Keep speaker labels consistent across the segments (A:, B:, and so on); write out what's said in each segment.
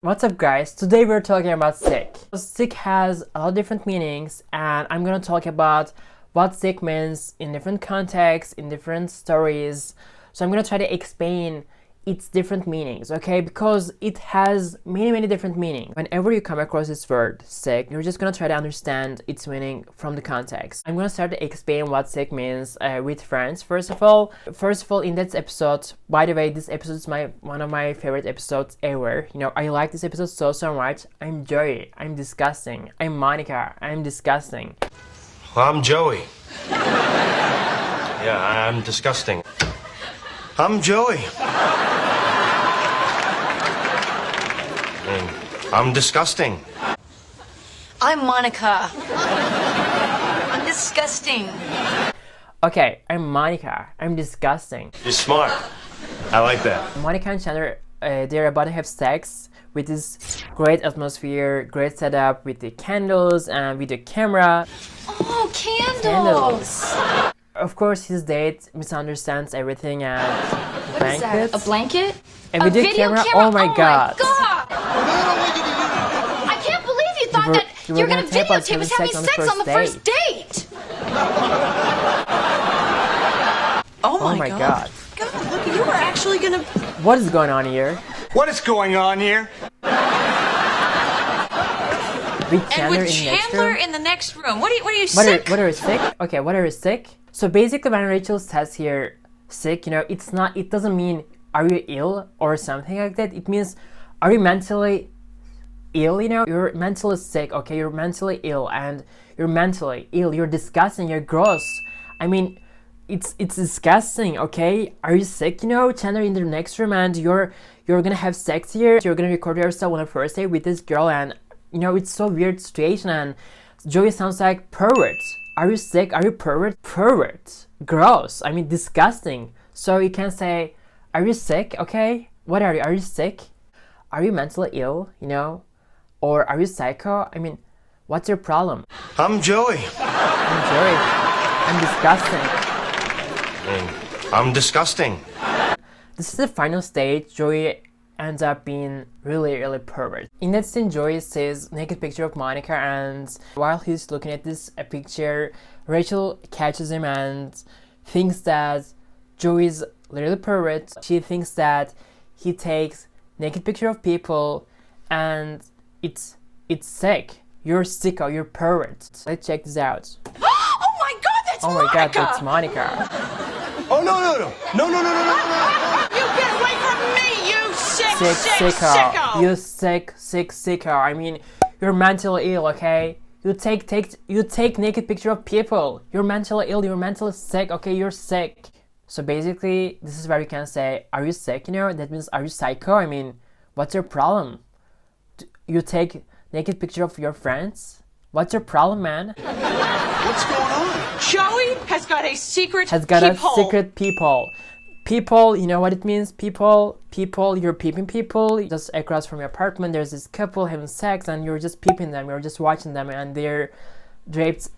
A: What's up guys, today we're talking about sick. Sick has a lot of different meanings and I'm gonna talk about what sick means in different contexts, in different stories. So I'm gonna try to explain its different meanings, okay? Because it has many different meanings. Whenever you come across this word, sick, you're just gonna try to understand its meaning from the context. I'm gonna start to explain what sick means with friends, first of all. In this episode, by the way, this episode is one of my favorite episodes ever. You know, I like this episode so much. I'm Joey, I'm disgusting. I'm Monica, I'm disgusting.
B: I'm Joey. Yeah, I'm disgusting. I'm Joey. I'm disgusting.
C: I'm Monica. I'm disgusting.
A: Okay, I'm Monica. I'm disgusting.
B: You're smart. I like that.
A: Monica and Chandler, they're about to have sex with this great atmosphere, great setup with the candles and with the camera.
C: Oh, candles!
A: Of course, his date misunderstands everything and
C: What is that? A blanket?
A: A video camera? Oh my god!
C: I can't believe you thought that you were gonna videotape us having sex on the first date!
A: Oh my god.
C: God, look, you were actually gonna...
A: What is going on here?
B: What is going on here?
A: With
C: And
A: Chandler
C: with
A: in the next
C: Chandler
A: room?
C: in the next room. What are you sick?
A: What are you sick? Okay, what are you sick? So basically when Rachel says here sick, you know, it doesn't mean are you ill or something like that. It means are you mentally ill, you know? You're mentally sick, okay? You're mentally ill and you're mentally ill. You're disgusting, you're gross. I mean, it's disgusting, okay? Are you sick, you know? Chandler in the next room and you're gonna have sex here. You're gonna record yourself on the first date with this girl and you know, it's so weird situation and Joey sounds like pervert. Are you sick? Are you pervert? Pervert. Gross. I mean, disgusting. So you can say, are you sick? Okay? What are you? Are you sick? Are you mentally ill? You know? Or are you psycho? I mean, what's your problem?
B: I'm Joey.
A: I'm Joey. I'm disgusting.
B: I'm disgusting.
A: This is the final stage. Joey ends up being really pervert. In that scene, Joey sees naked picture of Monica and while he's looking at this picture, Rachel catches him and thinks that Joey's literally pervert. She thinks that he takes naked picture of people and it's sick. You're sicko, you're pervert. Let's check this out.
C: Oh my god, that's
A: Oh
C: Monica!
A: my god, that's Monica.
B: Oh, no.
C: You get away from me, you sick
A: Sicko.
C: sicko!
A: You sick sicko. I mean, you're mentally ill, okay? You take naked picture of people. You're mentally ill, you're mentally sick, okay? You're sick. So basically, this is where you can say, are you sick, you know? That means, are you psycho? I mean, what's your problem? You take naked picture of your friends? What's your problem, man?
B: What's going on?
C: Joey has got a secret
A: secret peephole. People, you know what it means? People, you're peeping people. Just across from your apartment, there's this couple having sex and you're just peeping them, you're just watching them and their drapes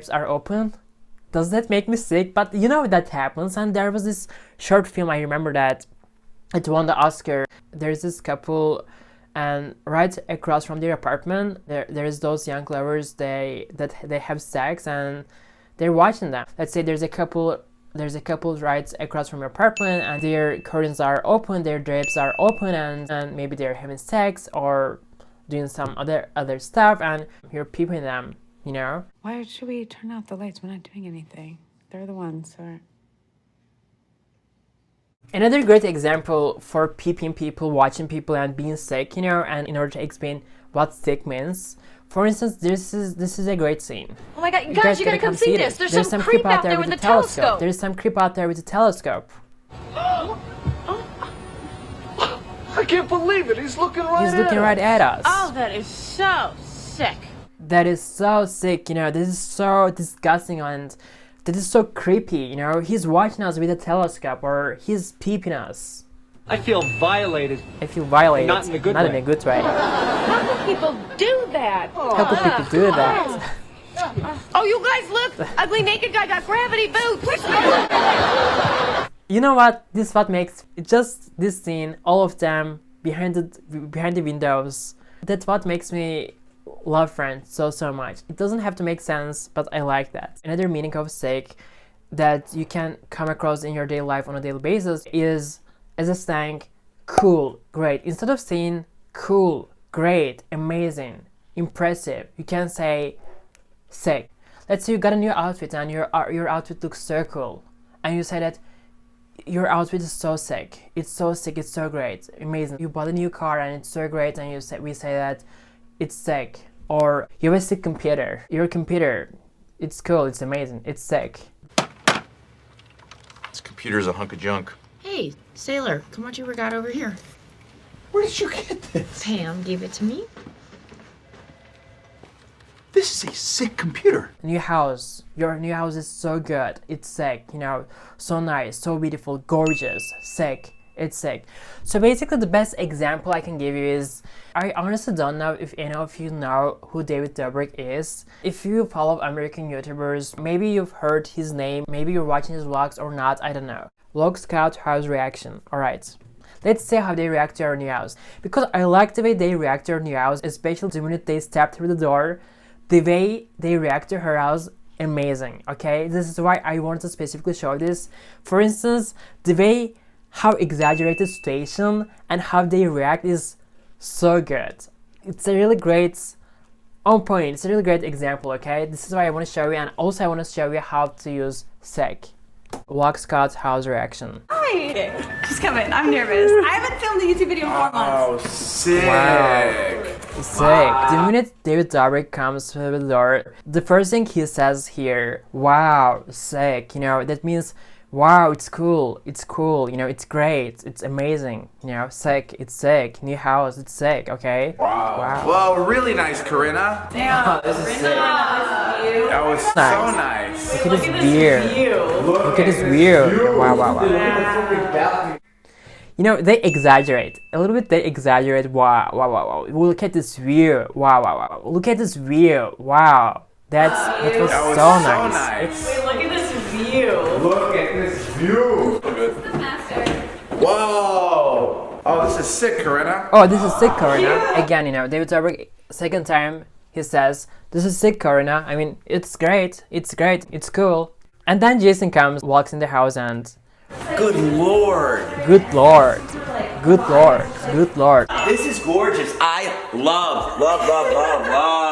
A: are open. Does that make me sick? But you know that happens. And there was this short film, I remember that it won the Oscar. There's this couple and right across from their apartment, there's those young lovers, they have sex and they're watching them. Let's say there's a couple right across from your apartment and their curtains are open, their drapes are open and maybe they're having sex or doing some other stuff and you're peeping them, you know?
D: Why should we turn off the lights? We're not doing anything. They're the ones who are...
A: Another great example for peeping people, watching people and being sick, you know, and in order to explain what sick means. For instance, this is a great scene.
C: Oh my god, guys, you gotta come see this. There's some creep out there with the telescope.
A: There's some creep out there with the telescope.
B: I can't believe it. He's looking right
A: at us.
E: Oh, that is so sick.
A: That is so sick, you know, this is so disgusting and that is so creepy, you know. He's watching us with a telescope or he's peeping us.
F: I feel violated.
A: I feel violated.
F: Not in a good
A: Not
F: way.
A: in a good way.
E: How could people do that?
A: How could people do that?
E: Oh, you guys look! Ugly naked guy got gravity boots!
A: You know what? This what makes just this scene, all of them behind the windows. That's what makes me love Friends so much. It doesn't have to make sense, but I like that. Another meaning of sick that you can come across in your daily life on a daily basis is as a slang, cool, great. Instead of saying cool, great, amazing, impressive, you can say sick. Let's say you got a new outfit and your outfit looks so cool, and you say that your outfit is so sick. It's so sick. It's so great, amazing. You bought a new car and it's so great, and we say that it's sick. Or you have a sick computer. Your computer, it's cool. It's amazing. It's sick.
G: This computer's a hunk of junk.
H: Hey, Sailor, come watch your workout over here.
B: Where did you get this?
H: Pam gave it to me.
B: This is a sick computer.
A: New house. Your new house is so good. It's sick. You know, so nice, so beautiful, gorgeous, sick. It's sick. So basically the best example I can give you is, I honestly don't know if any of you know who David Dobrik is. If you follow American YouTubers, maybe you've heard his name, maybe you're watching his vlogs or not, I don't know. Vlog Scout House Reaction. Alright. Let's see how they react to our new house. Because I like the way they react to our new house, especially the minute they step through the door. The way they react to her house, amazing, okay? This is why I want to specifically show this. For instance, the way how exaggerated situation and how they react is so good. It's a really great, on point, it's a really great example, okay? This is why I want to show you, and also I want to show you how to use sick. Vlog Scott's house reaction.
E: Hi. Just come in. I'm nervous. I haven't filmed a YouTube video in 4 months.
B: Oh, sick.
A: Wow. Sick. The minute David Dobrik comes through the door, the first thing he says here, wow, sick, you know, that means, wow, it's cool, you know, it's great, it's amazing, you know, sick, it's sick, new house, it's sick, okay?
I: Wow. Well, really nice, Corinna.
E: Yeah.
A: This is sick.
I: That was so nice.
A: Look at this view. Look at this view. Wow. You know, they exaggerate. A little bit they exaggerate. Wow. Look at this view. Wow. Look at this view. Wow. That was so nice.
E: Wait, look at this view.
I: Look at this view. Whoa. Oh, this is sick, Corinna.
A: Oh, this is sick, Corinna. Again, you know, David Dobrik, second time he says, this is sick, Corinna. I mean, it's great, it's cool. And then Jason comes, walks in the house and...
I: Good lord.
A: Good lord.
I: This is gorgeous. I love.
A: I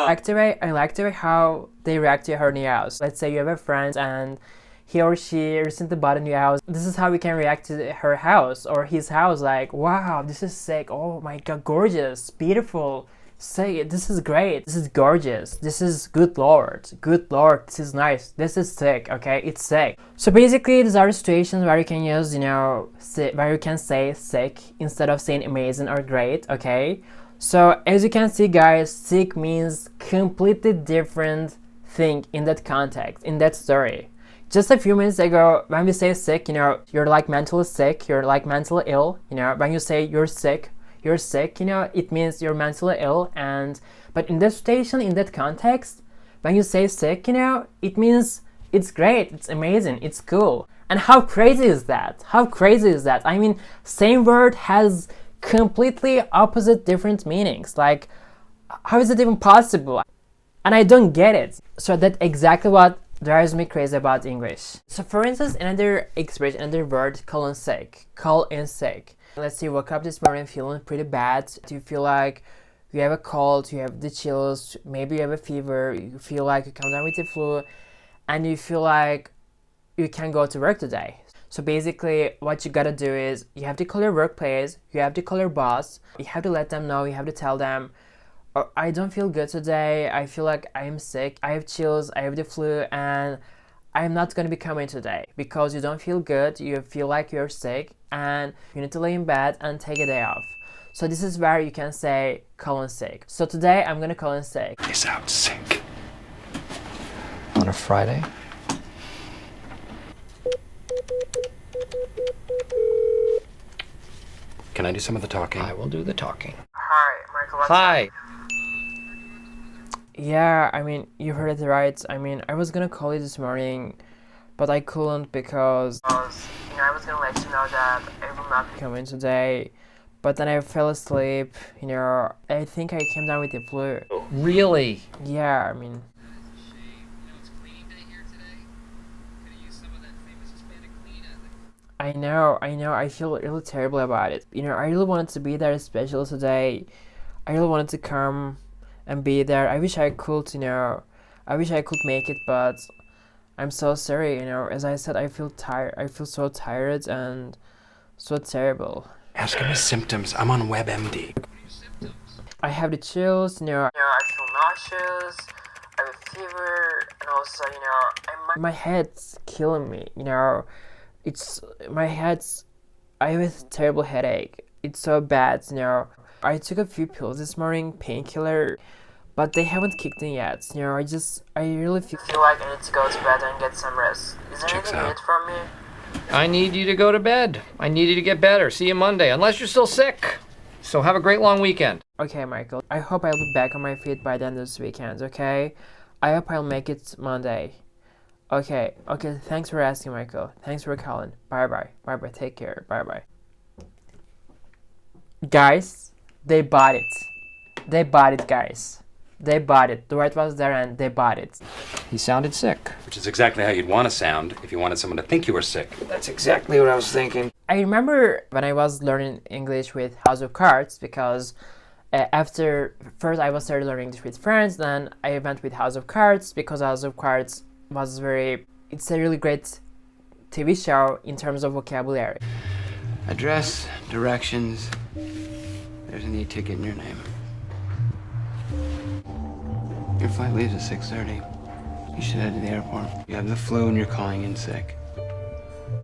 A: like the way how they react to her new house. Let's say you have a friend and he or she recently bought a new house. This is how we can react to her house or his house. Like, wow, this is sick. Oh my god, gorgeous, beautiful. Say, this is great, this is gorgeous, this is good lord, this is nice, this is sick, okay, it's sick. So basically these are situations where you can use, you know, where you can say sick instead of saying amazing or great, okay? So as you can see guys, sick means completely different thing in that context, in that story. Just a few minutes ago, when we say sick, you know, you're like mentally sick, you're like mentally ill, you know, when you say you're sick, you know, it means you're mentally ill. But in that situation, in that context, when you say sick, you know, it means it's great, it's amazing, it's cool. And how crazy is that? I mean, same word has completely opposite different meanings. Like, how is it even possible? And I don't get it. So that's exactly what drives me crazy about English. So for instance, another expression, another word, call in sick. Let's say you woke up this morning feeling pretty bad. Do you feel like you have a cold, you have the chills, maybe you have a fever, you feel like you come down with the flu, and you feel like you can't go to work today. So basically what you gotta do is you have to call your workplace, you have to call your boss, you have to let them know, you have to tell them, oh, I don't feel good today, I feel like I am sick, I have chills, I have the flu, and I'm not going to be coming today because you don't feel good, you feel like you're sick, and you need to lay in bed and take a day off. So this is where you can say call in sick. So today I'm going to call in sick.
B: He's out sick.
J: On a Friday? Can I do some of the talking? I will do the talking.
A: Hi, Michael.
J: Hi.
A: Yeah, I mean, you heard it right. I mean, I was gonna call you this morning, but I couldn't because, you know, I was gonna let you know that I will not be coming today. But then I fell asleep, you know, I think I came down with the flu.
J: Really?
A: Yeah, I mean, I know, I feel really terrible about it. You know, I really wanted to be there, especially today. I really wanted to come and be there. I wish I could, you know, I wish I could make it, but I'm so sorry, you know, as I said, I feel tired, I feel so tired and so terrible.
J: Ask him his symptoms. I'm on WebMD.
A: I have the chills, you know, I feel nauseous, I have a fever, and also, you know, my head's killing me, you know, I have a terrible headache, it's so bad, you know. I took a few pills this morning, painkiller, but they haven't kicked in yet, you know, I really feel like I need to go to bed and get some rest. Is there anything you need from me?
J: I need you to go to bed. I need you to get better. See you Monday, unless you're still sick. So have a great long weekend.
A: Okay, Michael, I hope I'll be back on my feet by the end of this weekend, okay? I hope I'll make it Monday. Okay, thanks for asking, Michael. Thanks for calling. Bye-bye. Bye-bye, take care. Bye-bye. Guys, they bought it. They bought it, guys. They bought it. The word was there and they bought it.
J: He sounded sick.
G: Which is exactly how you'd want to sound if you wanted someone to think you were sick.
J: That's exactly what I was thinking.
A: I remember when I was learning English with House of Cards, because first I was started learning English with friends, then I went with House of Cards because House of Cards it's a really great TV show in terms of vocabulary.
K: Address, directions, there's an e-ticket in your name. Your flight leaves at 6:30. You should head to the airport. You have the flu and you're calling in sick.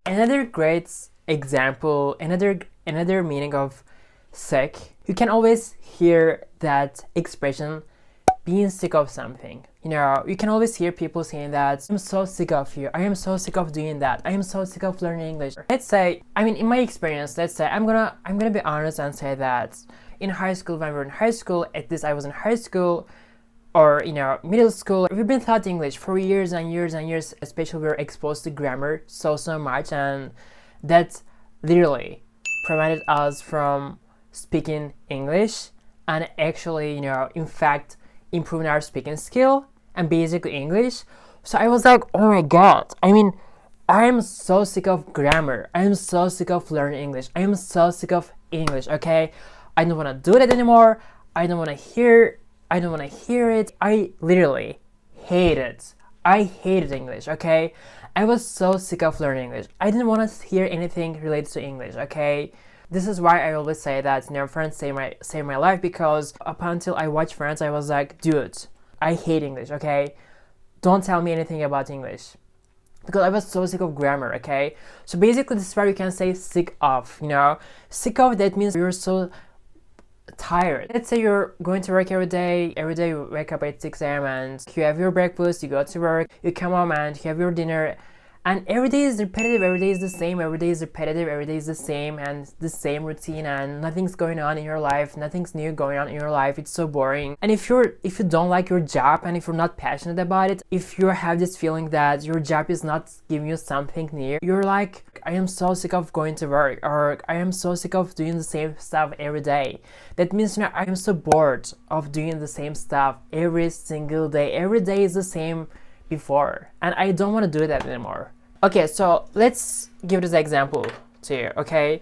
A: Another great example, another meaning of sick, you can always hear that expression, being sick of something. You know, you can always hear people saying that, I'm so sick of you, I am so sick of doing that, I am so sick of learning English. Let's say, I mean, in my experience, let's say, I'm gonna be honest and say that in high school, when we were in high school, at least I was in high school, or, you know, middle school, we've been taught English for years and years and years, especially we're exposed to grammar so much, and that literally prevented us from speaking English and actually, you know, in fact, improving our speaking skill and basically English. So I was like, oh my god, I mean, I am so sick of grammar, I am so sick of learning English, I am so sick of English, okay? I don't want to do that anymore, I don't want to hear it. I literally hate it. I hated English, okay? I was so sick of learning English. I didn't want to hear anything related to English, okay? This is why I always say that, you know, Friends saved my life, because up until I watched Friends, I was like, dude, I hate English, okay? Don't tell me anything about English. Because I was so sick of grammar, okay? So basically, this is where you can say sick of, you know? Sick of, that means you're so tired. Let's say you're going to work every day you wake up at 6 a.m. and you have your breakfast, you go to work, you come home and you have your dinner, and every day is repetitive, every day is the same, every day is repetitive, every day is the same and the same routine, and nothing's going on in your life, nothing's new going on in your life. It's so boring. And if you don't like your job, and if you're not passionate about it, if you have this feeling that your job is not giving you something new, you're like, I am so sick of going to work, or I am so sick of doing the same stuff every day. That means, you know, I am so bored of doing the same stuff every single day. Every day is the same before, and I don't want to do that anymore. Okay, so let's give this example to you, okay?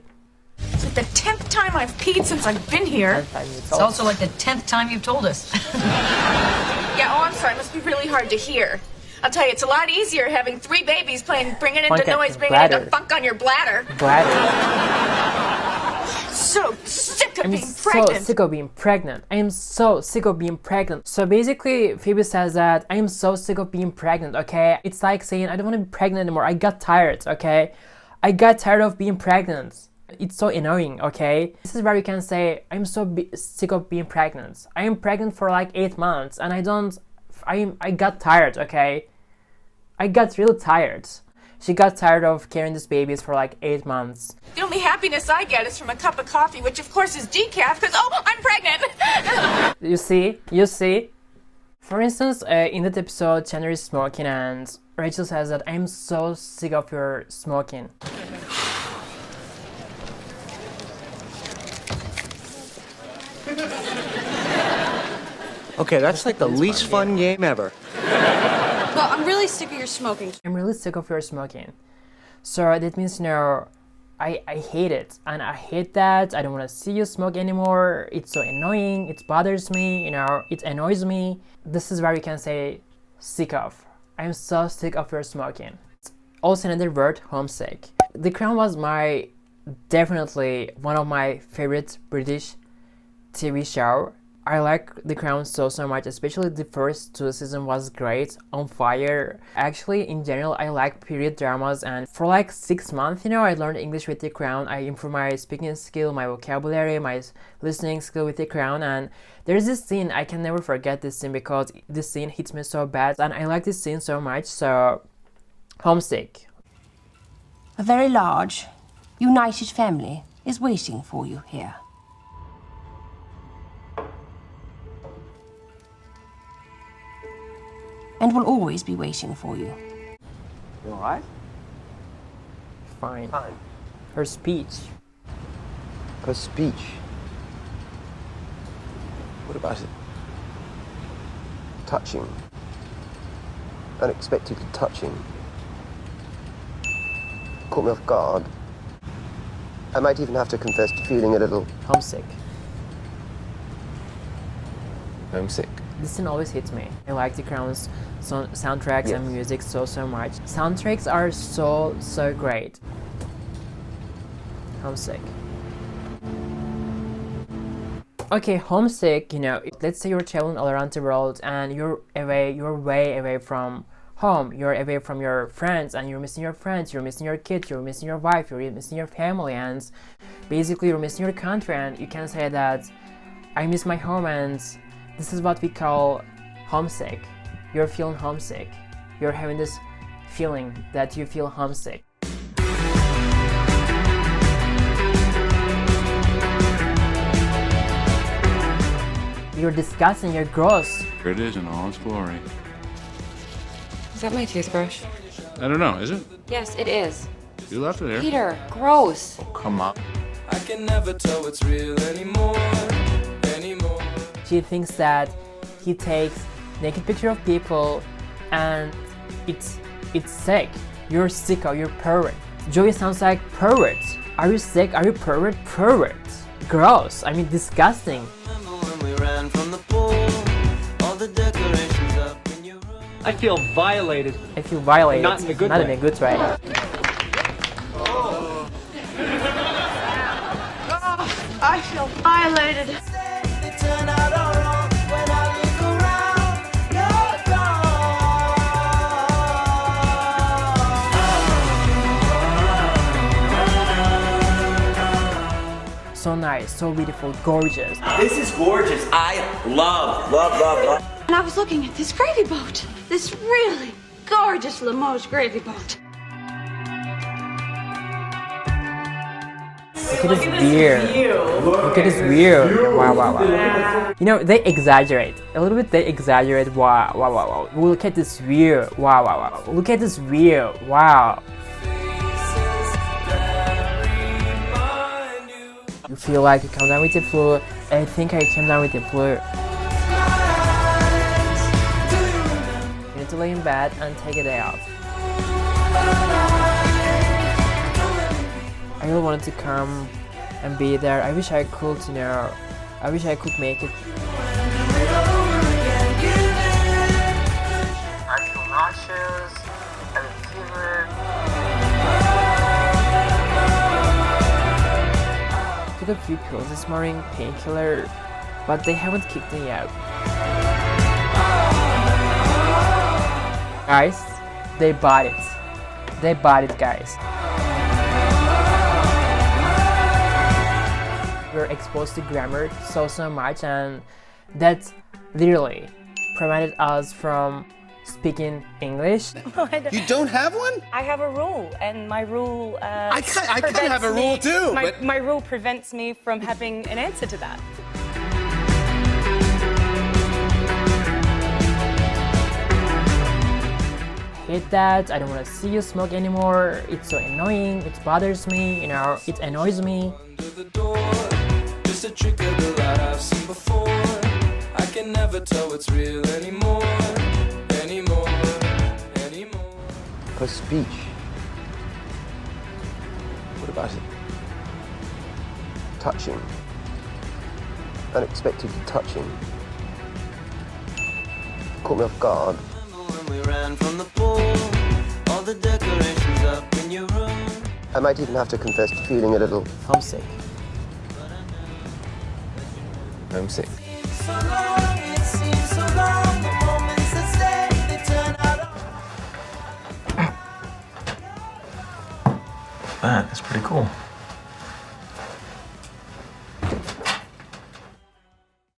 E: It's like the 10th time I've peed since I've been here.
H: It's also like the 10th time you've told us.
E: Yeah, oh, I'm sorry. It must be really hard to hear. I'll tell you, it's a lot easier having 3 babies playing Bring It Into Noise, Bring It Into Funk on your bladder. So sick of being pregnant.
A: I'm so sick of being pregnant. I am so sick of being pregnant. So basically, Phoebe says that I am so sick of being pregnant, okay? It's like saying I don't want to be pregnant anymore. I got tired, okay? I got tired of being pregnant. It's so annoying, okay? This is where you can say I'm so sick of being pregnant. I am pregnant for like 8 months and I got tired, okay? I got real tired. She got tired of carrying these babies for like 8 months.
E: The only happiness I get is from a cup of coffee, which of course is decaf, because, oh, I'm pregnant!
A: You see? For instance, in that episode, Chandler is smoking and Rachel says that I'm so sick of your smoking.
F: Okay, that's like the least fun game ever.
C: Well, I'm really sick of your smoking.
A: I'm really sick of your smoking. So that means, you know, I hate it, and I hate that. I don't want to see you smoke anymore. It's so annoying. It bothers me, you know, it annoys me. This is where you can say sick of. I'm so sick of your smoking. Also another word, homesick. The Crown was definitely one of my favorite British TV show. I like The Crown so much, especially the first 2 seasons was great, on fire. Actually, in general, I like period dramas, and for like 6 months, you know, I learned English with The Crown. I improved my speaking skill, my vocabulary, my listening skill with The Crown, and there's this scene, I can never forget this scene because this scene hits me so bad, and I like this scene so much, so homesick.
L: A very large, united family is waiting for you here. And will always be waiting for you.
F: You alright?
A: Fine. Her speech.
F: Her speech? What about it? Touching. Unexpectedly touching. Caught me off guard. I might even have to confess to feeling a little...
A: Homesick.
F: Homesick.
A: This scene always hits me. I like The Crown's soundtracks and music so much. Soundtracks are so great. Homesick. Okay, homesick, you know, let's say you're traveling all around the world and you're way away from home, you're away from your friends, and you're missing your friends, you're missing your kids, you're missing your wife, you're missing your family, and basically you're missing your country, and you can say that I miss my home, and this is what we call homesick. You're feeling homesick. You're having this feeling that you feel homesick. You're disgusting, you're gross.
M: Here it is in all its glory.
D: Is that my toothbrush?
M: I don't know, is it?
D: Yes, it is.
M: You left it here.
D: Peter, gross.
M: Oh, come on.
N: I can never tell what's real anymore.
A: She thinks that he takes naked picture of people and it's sick. You're sicko, you're pervert. Joey sounds like pervert. Are you sick? Are you pervert? Pervert. Gross. I mean, disgusting.
F: I feel violated.
A: I feel violated.
F: Not in a good
A: Not
F: way.
A: in a good way.
C: I feel violated.
A: So nice, so beautiful, gorgeous.
I: This is gorgeous. I love.
C: And I was looking at this gravy boat. This really gorgeous Limoges gravy boat.
A: Look at this view. Look at this view. Wow. You know, they exaggerate. A little bit they exaggerate. Wow. Look at this view. Wow. Look at this view. Wow. You feel like you come down with the flu. I think I came down with the flu. You need to lay in bed and take a day off. I really wanted to come and be there. I wish I could, you know, I wish I could make it.
O: I feel nauseous, I have fever.
A: Took a few pills this morning, painkiller, but they haven't kicked in yet. Guys, they bought it. They bought it, guys. We're exposed to grammar so much, and that literally prevented us from speaking English.
P: You don't have one?
Q: I have a rule, and my rule
P: I kind of have a rule too.
Q: My rule prevents me from having an answer to that.
A: I hate that. I don't want to see you smoke anymore. It's so annoying. It bothers me. You know, it annoys me.
N: Just a trick of the light I've seen before. I can can never tell what's real anymore. Anymore.
F: Her speech. What about it? Touching. Unexpectedly touching. Caught me off guard.
N: When we ran from the pool, all the decorations up in your room.
F: I might even have to confess to feeling a little
A: homesick.
F: Homesick.
N: So long, it seems so long, the moments that stay, they turn out.
R: Man, that's pretty cool.